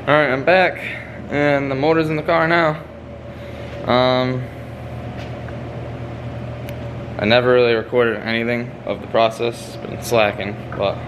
Alright, I'm back, and the motor's in the car now. I never really recorded anything of the process, been slacking, but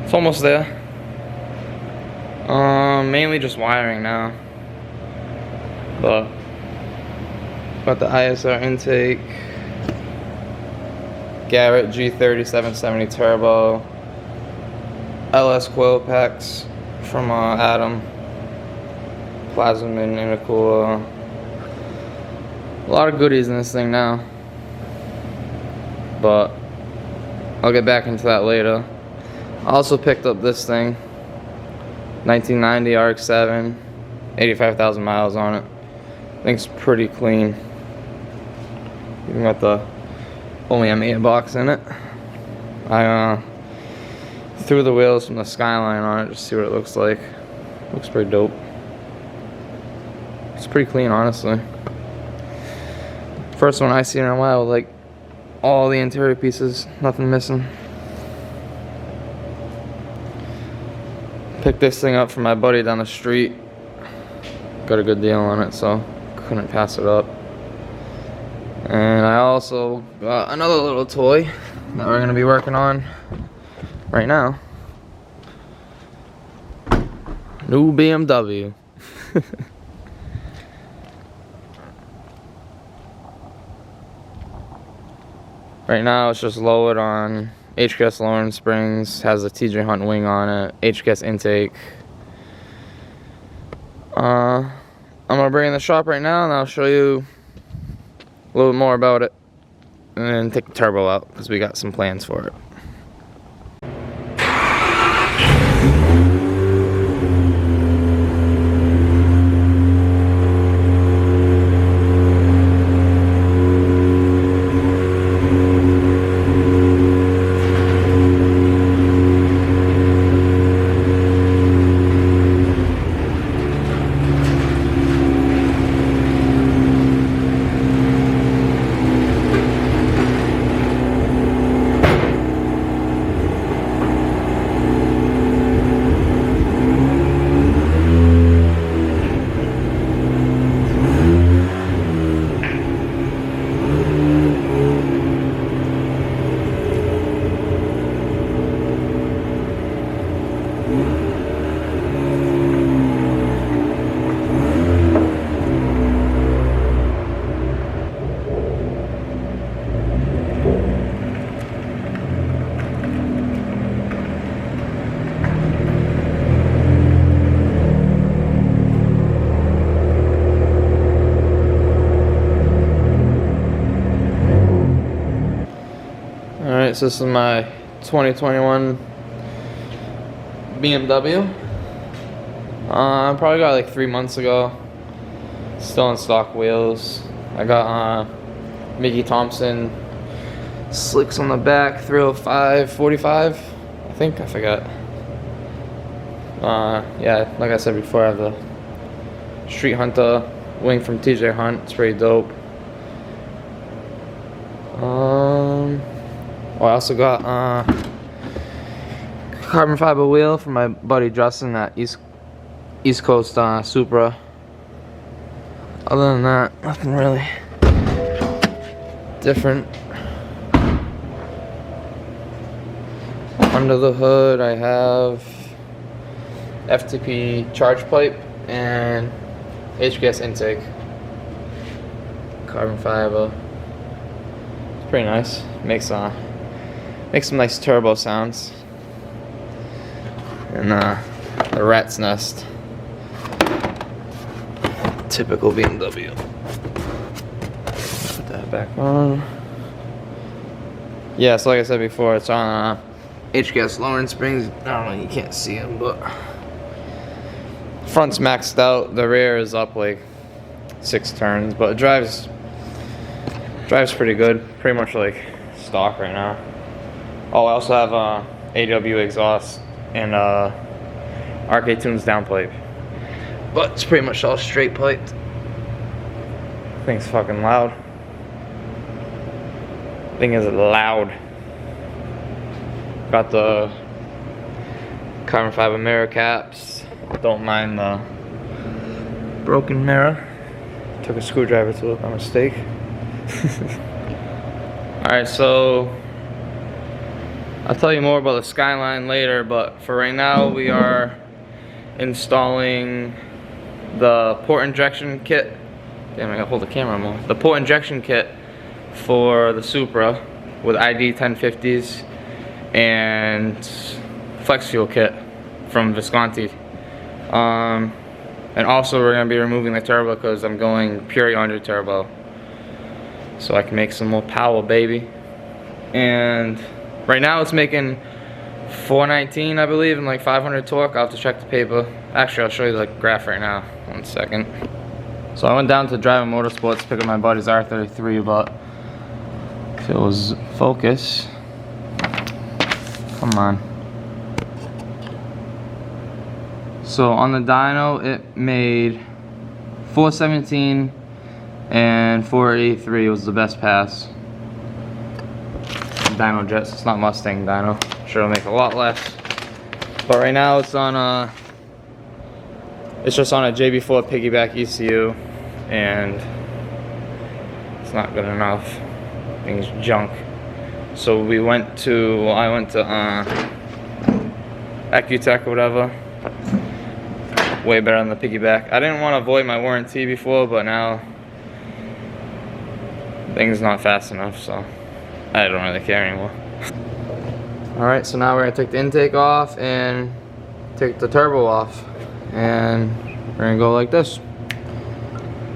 it's almost there. Mainly just wiring now, but got the ISR intake, Garrett G30 770 turbo, LS coil packs from Adam, Plasmin intercooler. A lot of goodies in this thing now, but I'll get back into that later. I also picked up this thing, 1990 RX-7, 85,000 miles on it. Thing's pretty clean. Even got the OEM box in it. I threw the wheels from the Skyline on it just to see what it looks like. Looks pretty dope. It's pretty clean, honestly. First one I seen in a while with like all the interior pieces, nothing missing. Picked this thing up from my buddy down the street. Got a good deal on it, so couldn't pass it up. And I also got another little toy that we're gonna be working on right now. New BMW. Right now it's just lowered on HKS Lawrence springs, has a TJ Hunt wing on it, HKS intake. I'm gonna bring it in the shop right now and I'll show you a little bit more about it. And then take the turbo out because we got some plans for it. Alright, so this is my 2021 BMW. I probably got it like 3 months ago. Still in stock wheels. I got Mickey Thompson slicks on the back, 305, 45, I think, I forgot. Yeah, like I said before, I have the Street Hunter wing from TJ Hunt. It's pretty dope. I also got carbon fiber wheel from my buddy Justin at East Coast Supra. Other than that, nothing really different. Under the hood, I have FTP charge pipe and HKS intake. Carbon fiber. It's pretty nice. Makes some nice turbo sounds. And the rat's nest. Typical BMW. Put that back on. Yeah, so like I said before, it's on HKS Lawrence springs. I don't know, you can't see them, but front's maxed out. The rear is up like 6 turns, but it drives pretty good. Pretty much like stock right now. Oh, I also have AW exhaust and RK Tunes downpipe, but it's pretty much all straight piped. Thing's fucking loud. Thing is loud. Got the Carbon fiber mirror caps. Don't mind the broken mirror. Took a screwdriver to it by mistake. Alright, so I'll tell you more about the Skyline later, but for right now we are installing the port injection kit. Damn, I gotta hold the camera more. The port injection kit for the Supra with ID 1050s and flex fuel kit from Visconti. And also we're gonna be removing the turbo because I'm going pure 800 turbo, so I can make some more power, baby. And right now it's making 419, I believe, and like 500 torque. I'll have to check the paper. Actually, I'll show you the graph right now. 1 second. So I went down to Driving Motorsports to pick up my buddy's R33, but if it was focus, come on. So on the dyno, it made 417 and 483 was the best pass. Dyno jets, it's not Mustang dyno. Sure, it'll make a lot less. But right now it's on it's just on a JB4 piggyback ECU, and it's not good enough. Thing's junk. So I went to Ecutech or whatever. Way better than the piggyback. I didn't want to void my warranty before, but now things not fast enough, so I don't really care anymore. Alright, so now we're gonna take the intake off and take the turbo off, and we're gonna go like this.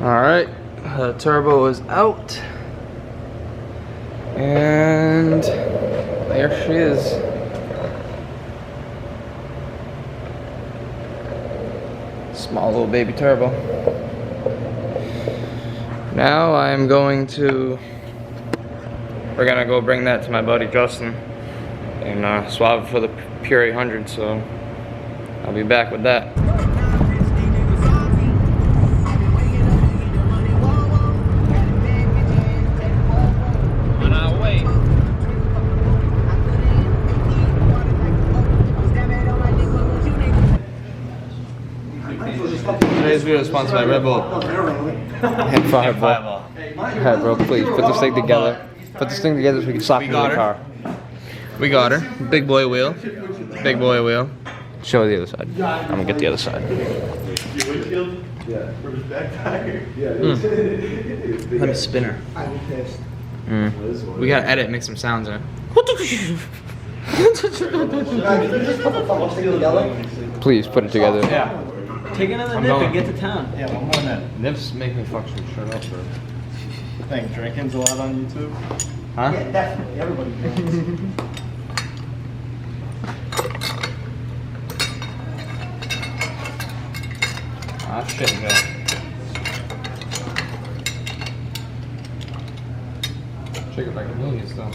Alright, the turbo is out, and there she is. Small little baby turbo. Now I'm going to, we're gonna go bring that to my buddy Justin and swap it for the pure 800, so I'll be back with that. On our way. Today's video is sponsored by Red Bull and Fireball. Alright, bro, please put this thing together. Put this thing together so we can slap it in the car. We got her. Big boy wheel. Big boy wheel. Show the other side. I'm gonna get the other side. Let me spin her. We gotta edit and make some sounds in it. Please put it together. Yeah. Take another nip and get to town. Yeah, one more nip. Nips make me fuck some shit up, bro. I think drinking's allowed on YouTube. Huh? Yeah, definitely. Everybody drinks. Ah, shit, man. Shake it like a million stuff.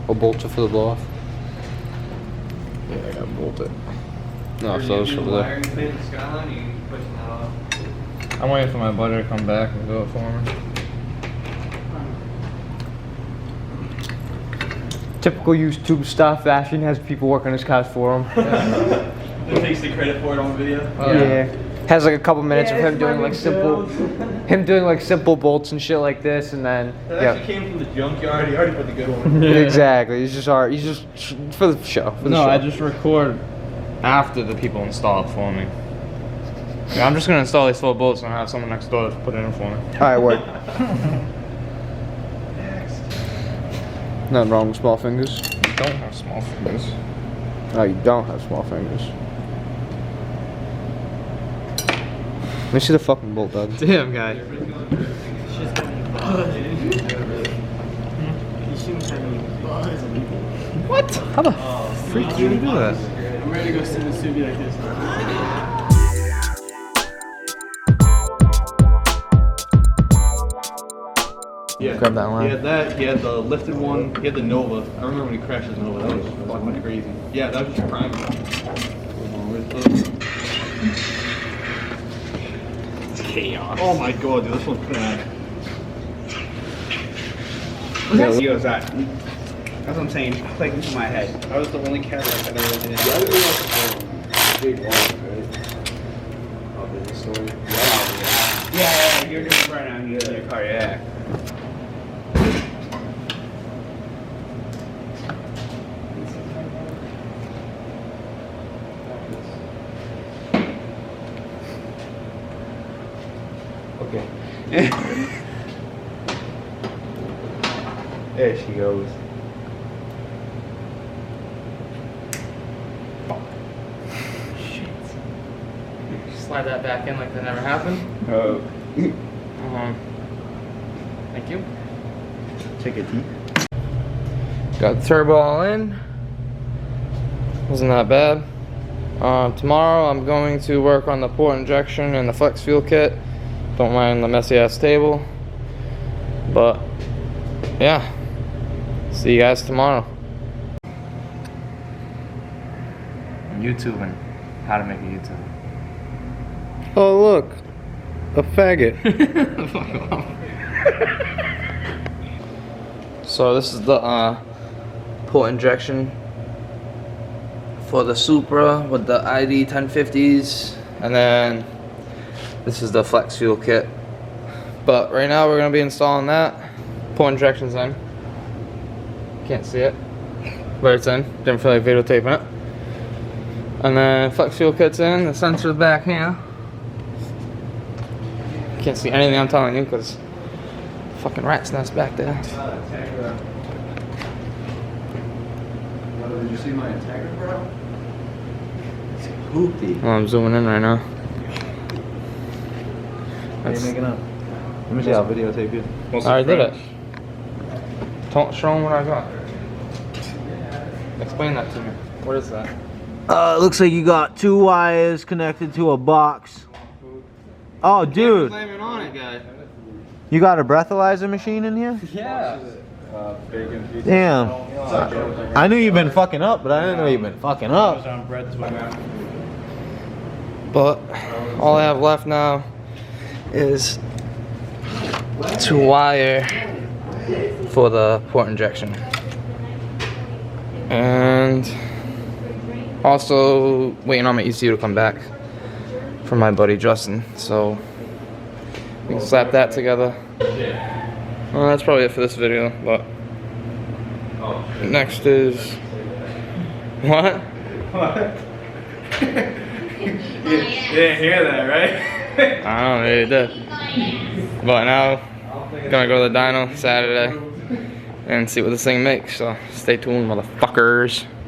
Oh, bolts for the blow off. Yeah, I gotta bolt it. No, so it's over there. I'm waiting for my buddy to come back and do it for me. Typical YouTube stuff. Ashton has people work on his cars for him. Who takes the credit for it on video? Yeah. Has like a couple minutes of him doing like simple bolts and shit like this, and then That actually came from the junkyard. He already put the good one. Yeah. Exactly. He's just for the show. For the show. I just record after the people install it for me. Yeah, I'm just gonna install these 4 bolts and have someone next door to put it in for me. Alright, work. Nothing wrong with small fingers. You don't have small fingers. Oh, you don't have small fingers. Let me see the fucking bolt, dog. Damn, guy. What? How the freak do you do that? I'm ready to go sit in the studio like this. Yeah. Grab that line. He had that, he had the lifted one, he had the Nova. I remember when he crashed his Nova, that was fucking crazy. Yeah, that was just prime. It's chaos. Oh my god, dude, this one's bad. What videos that? That's what I'm saying. It's clicking into my head. I was the only Cadillac that ever did. Big one, right? Up in the story. Yeah, you're doing it right now. You're in your car, yeah. Okay. There she goes. Slide that back in like that never happened. Oh. Thank you. Take a deep. Got the turbo all in. Wasn't that bad. Tomorrow I'm going to work on the port injection and the flex fuel kit. Don't mind the messy ass table. But yeah. See you guys tomorrow. I'm YouTubing. How to make a YouTube. Oh look, a faggot. So this is the port injection for the Supra with the ID 1050s, and then this is the flex fuel kit. But right now we're gonna be installing that. Port injection's in. Can't see it, but it's in. Didn't feel like videotaping it. And then flex fuel kit's in. The sensor's back here. Can't see anything I'm telling you because fucking rat's nest back there. Did you see my Integra, bro? It's poopy. Oh, I'm zooming in right now. What are you making up? Let me see how videotape you. I already did it. Don't show them what I got. Explain that to me. What is that? It looks like you got 2 wires connected to a box. Oh, dude, Blaming on it, guy. you got a breathalyzer machine in here? Yeah. Bacon pizza. Damn. I knew you've been fucking up, but I didn't know you've been fucking up. But all I have left now is to wire for the port injection. And also waiting on my ECU to come back from my buddy Justin, so we can slap that together. Well, that's probably it for this video, but next is what? You didn't hear that, right? I don't really did. But now gonna go to the dyno Saturday and see what this thing makes. So stay tuned, motherfuckers.